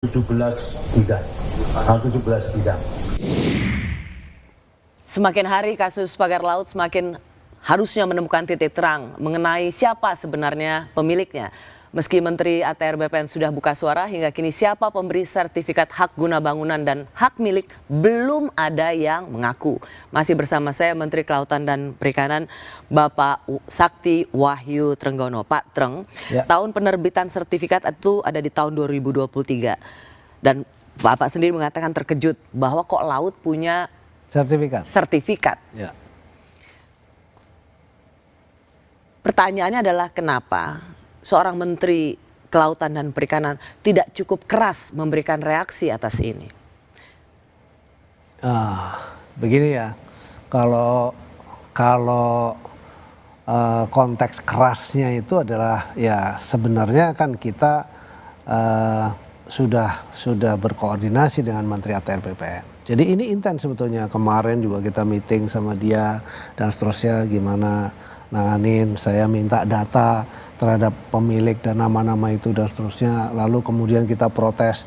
17 bidang. Hal 17 bidang. Semakin hari kasus pagar laut semakin harusnya menemukan titik terang mengenai siapa sebenarnya pemiliknya. Meski Menteri ATR BPN sudah buka suara, hingga kini siapa pemberi sertifikat hak guna bangunan dan hak milik belum ada yang mengaku. Masih bersama saya Menteri Kelautan dan Perikanan Bapak Sakti Wahyu Trenggono. Pak Treng, Ya. Tahun penerbitan sertifikat itu ada di tahun 2023. Dan Bapak sendiri mengatakan terkejut bahwa kok laut punya sertifikat. Ya. Pertanyaannya adalah kenapa seorang Menteri Kelautan dan Perikanan tidak cukup keras memberikan reaksi atas ini? Begini ya, kalau konteks kerasnya itu adalah ya sebenarnya kan kita sudah berkoordinasi dengan Menteri ATR BPN. Jadi ini intens sebetulnya. Kemarin juga kita meeting sama dia dan seterusnya gimana nanganin. Saya minta data terhadap pemilik dan nama-nama itu dan seterusnya. Lalu kemudian kita protes.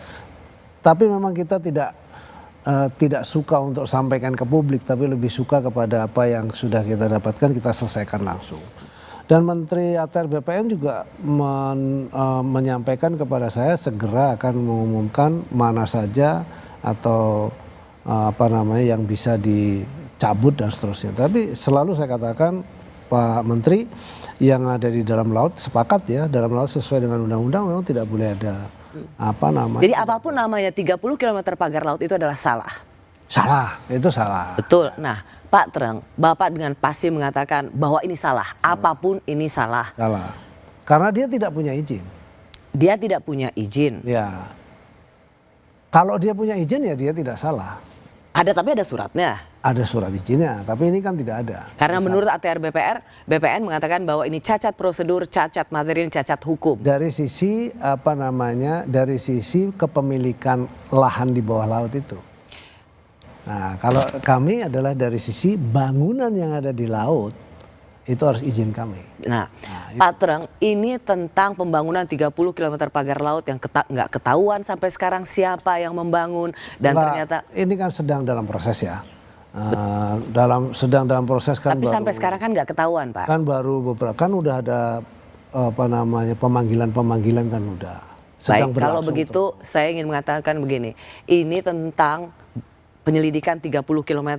Tapi memang kita tidak suka untuk sampaikan ke publik, tapi lebih suka kepada apa yang sudah kita dapatkan kita selesaikan langsung. Dan Menteri ATR BPN juga menyampaikan kepada saya segera akan mengumumkan mana saja atau yang bisa dicabut dan seterusnya. Tapi selalu saya katakan Pak Menteri, yang ada di dalam laut sepakat ya, dalam laut sesuai dengan undang-undang memang tidak boleh ada Jadi apapun namanya 30 km pagar laut itu adalah salah. Salah, itu salah. Betul. Nah, Pak Treng, Bapak dengan pasti mengatakan bahwa ini salah. Apapun ini salah. Salah. Karena dia tidak punya izin. Dia tidak punya izin. Ya. Kalau dia punya izin ya dia tidak salah. Tapi ada suratnya. Ada surat izinnya, tapi ini kan tidak ada. Karena menurut ATR BPN mengatakan bahwa ini cacat prosedur, cacat materi, cacat hukum. Dari sisi dari sisi kepemilikan lahan di bawah laut itu. Nah, kalau kami adalah dari sisi bangunan yang ada di laut, itu harus izin kami. Nah Pak Treng, ini tentang pembangunan 30 km pagar laut yang nggak ketahuan sampai sekarang siapa yang membangun dan ternyata ini kan sedang dalam proses ya. Sedang dalam proses kan. Tapi sampai sekarang kan nggak ketahuan, Pak. Kan baru beberapa, kan udah ada pemanggilan kan udah. Baik, kalau begitu saya ingin mengatakan begini, ini tentang penyelidikan 30 km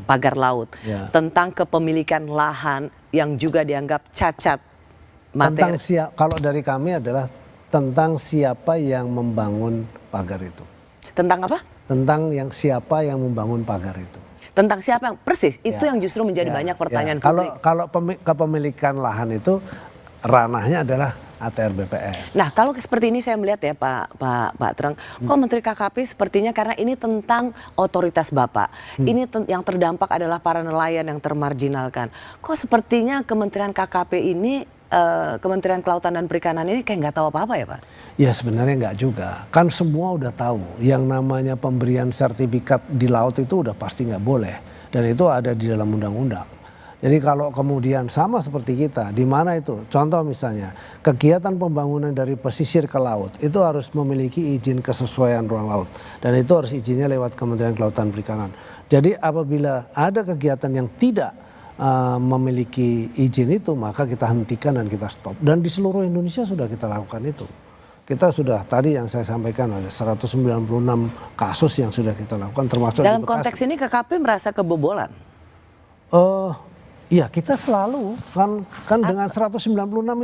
pagar laut, tentang kepemilikan lahan yang juga dianggap cacat materi. Kalau dari kami adalah tentang siapa yang membangun pagar itu. Tentang apa? Tentang siapa yang membangun pagar itu. Tentang siapa yang persis, itu yang justru menjadi banyak pertanyaan publik. Kalau kepemilikan lahan itu ranahnya adalah ATR BPN. Nah, kalau seperti ini saya melihat ya Pak Treng, kok Menteri KKP sepertinya karena ini tentang otoritas Bapak. Ini yang terdampak adalah para nelayan yang termarginalkan. Kok sepertinya Kementerian KKP ini, Kementerian Kelautan dan Perikanan ini kayak nggak tahu apa-apa ya Pak? Ya sebenarnya nggak juga. Kan semua udah tahu yang namanya pemberian sertifikat di laut itu udah pasti nggak boleh. Dan itu ada di dalam undang-undang. Jadi kalau kemudian sama seperti kita, di mana itu? Contoh misalnya, kegiatan pembangunan dari pesisir ke laut itu harus memiliki izin kesesuaian ruang laut. Dan itu harus izinnya lewat Kementerian Kelautan dan Perikanan. Jadi apabila ada kegiatan yang tidak memiliki izin itu, maka kita hentikan dan kita stop. Dan di seluruh Indonesia sudah kita lakukan itu. Kita sudah, tadi yang saya sampaikan ada 196 kasus yang sudah kita lakukan, termasuk dalam konteks ini KKP merasa kebobolan? Iya, kita selalu kan dengan 196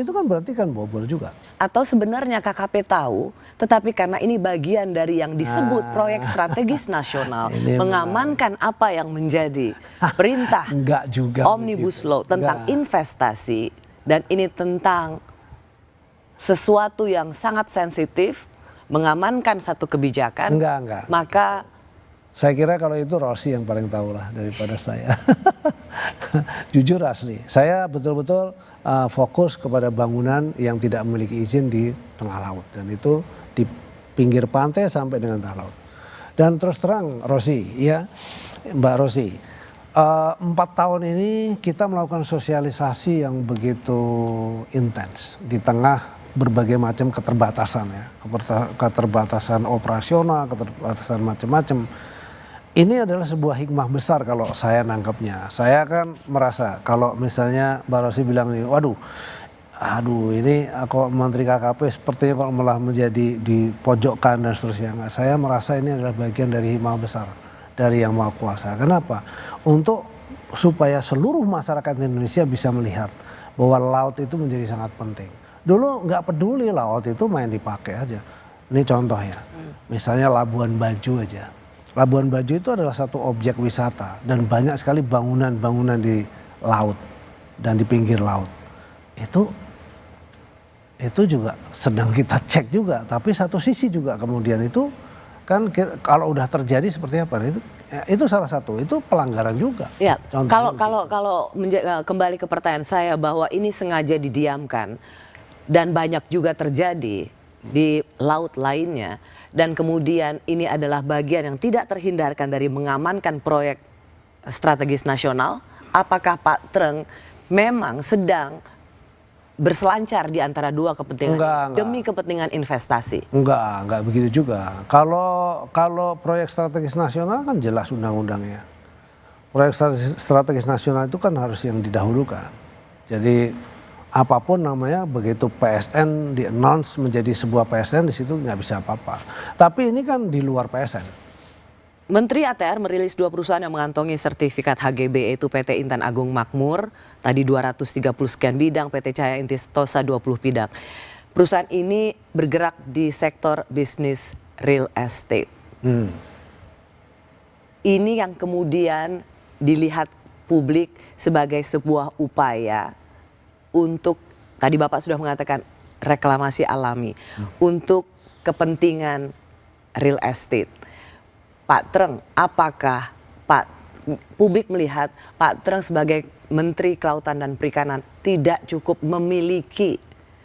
itu kan berarti kan bobol juga. Atau sebenarnya KKP tahu, tetapi karena ini bagian dari yang disebut proyek strategis nasional, mengamankan apa yang menjadi perintah Omnibus Law tentang investasi, dan ini tentang sesuatu yang sangat sensitif, mengamankan satu kebijakan. Enggak. Maka saya kira kalau itu Rossi yang paling tahu lah daripada saya. Jujur asli, saya betul-betul fokus kepada bangunan yang tidak memiliki izin di tengah laut. Dan itu di pinggir pantai sampai dengan tengah laut. Dan terus terang Rossi, ya Mbak Rossi, 4 tahun ini kita melakukan sosialisasi yang begitu intens di tengah berbagai macam keterbatasan ya, keterbatasan operasional, keterbatasan macam-macam. Ini adalah sebuah hikmah besar kalau saya nangkepnya. Saya kan merasa kalau misalnya Mbak Rosy bilang nih, aduh ini kok Menteri KKP sepertinya kok malah menjadi dipojokkan dan seterusnya. Nah, saya merasa ini adalah bagian dari hikmah besar dari Yang Maha Kuasa. Kenapa? Untuk supaya seluruh masyarakat Indonesia bisa melihat bahwa laut itu menjadi sangat penting. Dulu nggak peduli laut itu main dipakai aja. Ini contoh ya, misalnya Labuan Bajo aja. Labuan Bajo itu adalah satu objek wisata dan banyak sekali bangunan-bangunan di laut dan di pinggir laut. Itu juga sedang kita cek juga, tapi satu sisi juga kemudian itu kan kalau udah terjadi seperti apa itu salah satu itu pelanggaran juga. Ya, kalau kembali ke pertanyaan saya bahwa ini sengaja didiamkan dan banyak juga terjadi di laut lainnya dan kemudian ini adalah bagian yang tidak terhindarkan dari mengamankan proyek strategis nasional. Apakah Pak Treng memang sedang berselancar di antara dua kepentingan enggak. Demi kepentingan investasi? Enggak begitu juga. Kalau proyek strategis nasional kan jelas undang-undangnya. Proyek strategis nasional itu kan harus yang didahulukan. Jadi apapun namanya, begitu PSN di-announce menjadi sebuah PSN, di situ nggak bisa apa-apa. Tapi ini kan di luar PSN. Menteri ATR merilis 2 perusahaan yang mengantongi sertifikat HGB, yaitu PT Intan Agung Makmur, tadi 230 sekian bidang, PT Cahaya Intistosa 20 bidang. Perusahaan ini bergerak di sektor bisnis real estate. Ini yang kemudian dilihat publik sebagai sebuah upaya untuk, tadi Bapak sudah mengatakan reklamasi alami, untuk kepentingan real estate. Pak Treng, apakah publik melihat Pak Treng sebagai Menteri Kelautan dan Perikanan tidak cukup memiliki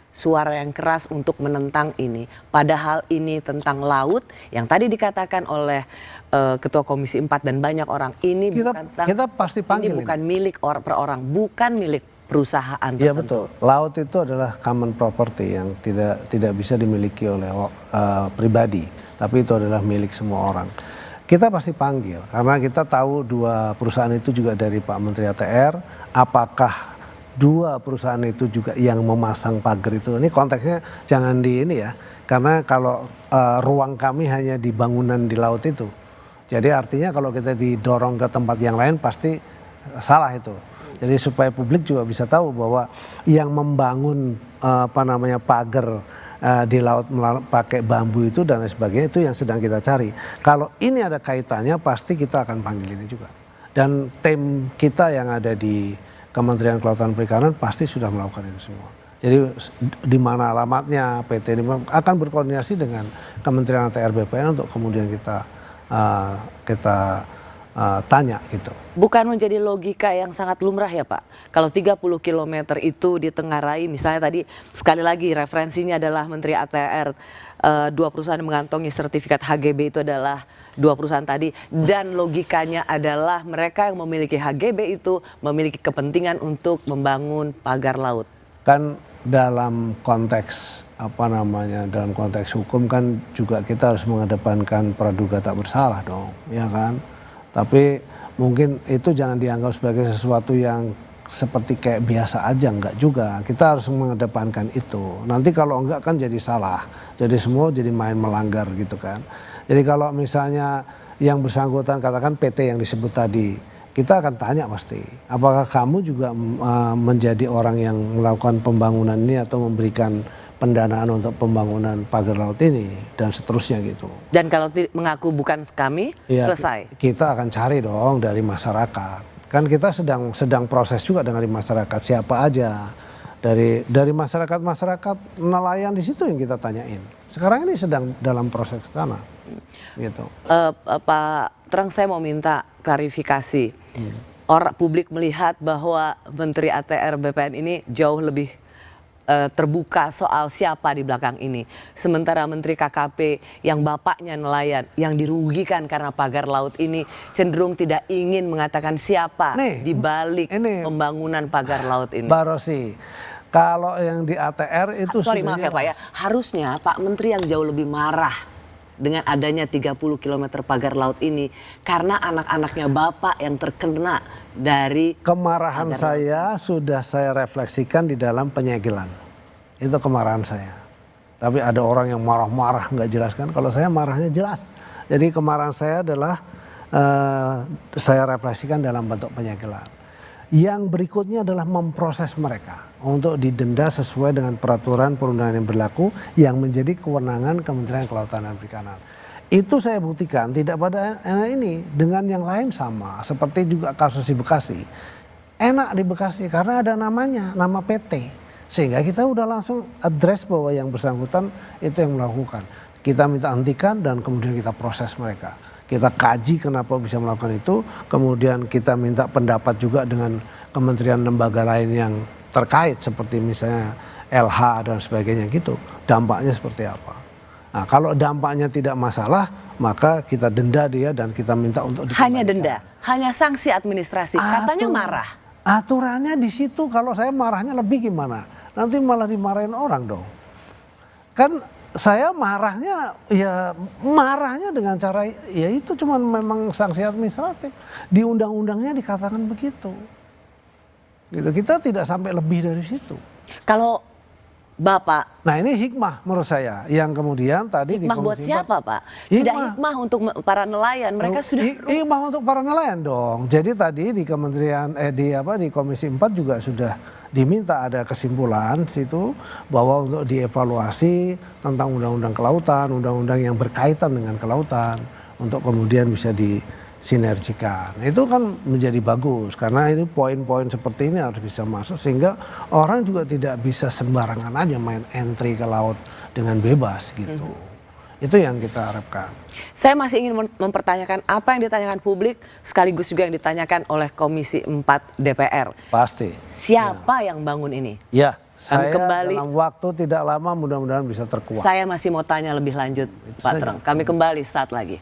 suara yang keras untuk menentang ini? Padahal ini tentang laut yang tadi dikatakan oleh Ketua Komisi 4 dan banyak orang, ini kita pasti panggil ini bukan milik per orang, bukan milik perusahaan tertentu. Iya betul. Laut itu adalah common property yang tidak bisa dimiliki oleh pribadi, tapi itu adalah milik semua orang. Kita pasti panggil karena kita tahu 2 perusahaan itu juga dari Pak Menteri ATR. Apakah 2 perusahaan itu juga yang memasang pagar itu? Ini konteksnya jangan di ini ya, karena kalau ruang kami hanya di bangunan di laut itu. Jadi artinya kalau kita didorong ke tempat yang lain pasti salah itu. Jadi supaya publik juga bisa tahu bahwa yang membangun pagar di laut pakai bambu itu dan lain sebagainya itu yang sedang kita cari. Kalau ini ada kaitannya pasti kita akan panggil ini juga. Dan tim kita yang ada di Kementerian Kelautan Perikanan pasti sudah melakukan ini semua. Jadi di mana alamatnya PT ini akan berkoordinasi dengan Kementerian ATR BPN untuk kemudian kita tanya gitu. Bukan menjadi logika yang sangat lumrah ya Pak? Kalau 30 km itu ditengarai, misalnya tadi sekali lagi referensinya adalah Menteri ATR, 2 perusahaan yang mengantongi sertifikat HGB itu adalah 2 perusahaan tadi, dan logikanya adalah mereka yang memiliki HGB itu memiliki kepentingan untuk membangun pagar laut. Kan dalam konteks dalam konteks hukum kan juga kita harus mengedepankan praduga tak bersalah dong, ya kan? Tapi mungkin itu jangan dianggap sebagai sesuatu yang seperti kayak biasa aja, enggak juga. Kita harus mengedepankan itu. Nanti kalau enggak kan jadi salah. Jadi semua jadi main melanggar gitu kan. Jadi kalau misalnya yang bersangkutan katakan PT yang disebut tadi, kita akan tanya pasti, apakah kamu juga menjadi orang yang melakukan pembangunan ini atau memberikan pendanaan untuk pembangunan pagar laut ini dan seterusnya gitu. Dan kalau mengaku bukan kami, ya, selesai. Kita akan cari dong dari masyarakat. Kan kita sedang proses juga dengan masyarakat, siapa aja dari masyarakat nelayan di situ yang kita tanyain. Sekarang ini sedang dalam proses sana. Gitu. Pak Treng, saya mau minta klarifikasi. Publik melihat bahwa Menteri ATR BPN ini jauh lebih terbuka soal siapa di belakang ini. Sementara Menteri KKP yang bapaknya nelayan, yang dirugikan karena pagar laut ini, cenderung tidak ingin mengatakan siapa di balik pembangunan pagar laut ini. Mbak Rosy, Kalau yang di ATR itu Sorry sudah maaf ya Pak ya, harusnya Pak Menteri yang jauh lebih marah dengan adanya 30 km pagar laut ini karena anak-anaknya Bapak yang terkena dari kemarahan pagar saya sudah saya refleksikan di dalam penyegelan. Itu kemarahan saya. Tapi ada orang yang marah-marah nggak jelas kan. Kalau saya marahnya jelas. Jadi kemarahan saya adalah saya refleksikan dalam bentuk penyegelan. Yang berikutnya adalah memproses mereka untuk didenda sesuai dengan peraturan perundangan yang berlaku yang menjadi kewenangan Kementerian Kelautan dan Perikanan. Itu saya buktikan tidak pada ini, dengan yang lain sama. Seperti juga kasus di Bekasi. Enak di Bekasi karena ada namanya, nama PT. Sehingga kita udah langsung address bahwa yang bersangkutan itu yang melakukan. Kita minta hentikan dan kemudian kita proses mereka. Kita kaji kenapa bisa melakukan itu, kemudian kita minta pendapat juga dengan kementerian lembaga lain yang terkait seperti misalnya LH dan sebagainya gitu. Dampaknya seperti apa. Nah, kalau dampaknya tidak masalah, maka kita denda dia dan kita minta untuk dikembalikan. hanya denda, hanya sanksi administrasi. Katanya marah. Aturannya di situ, kalau saya marahnya lebih gimana? Nanti malah dimarahin orang dong. Kan saya marahnya dengan cara ya itu cuman memang sanksi administratif. Di undang-undangnya dikatakan begitu. Gitu. Kita tidak sampai lebih dari situ. Kalau Bapak, Nah ini hikmah menurut saya yang kemudian tadi hikmah di buat Komisi 4. siapa Pak? Tidak Hikmah. hikmah untuk para nelayan, mereka sudah Hikmah untuk para nelayan dong. Jadi tadi di Kementerian di Komisi 4 juga sudah diminta ada kesimpulan situ bahwa untuk dievaluasi tentang undang-undang kelautan, undang-undang yang berkaitan dengan kelautan untuk kemudian bisa disinergikan. Itu kan menjadi bagus karena itu poin-poin seperti ini harus bisa masuk sehingga orang juga tidak bisa sembarangan aja main entry ke laut dengan bebas gitu. Itu yang kita harapkan. Saya masih ingin mempertanyakan apa yang ditanyakan publik sekaligus juga yang ditanyakan oleh Komisi 4 DPR. Pasti. Siapa yang bangun ini? Ya, Kami saya kembali. dalam waktu tidak lama mudah-mudahan bisa terkuat. Saya masih mau tanya lebih lanjut, Pak Terang. Kami kembali saat lagi.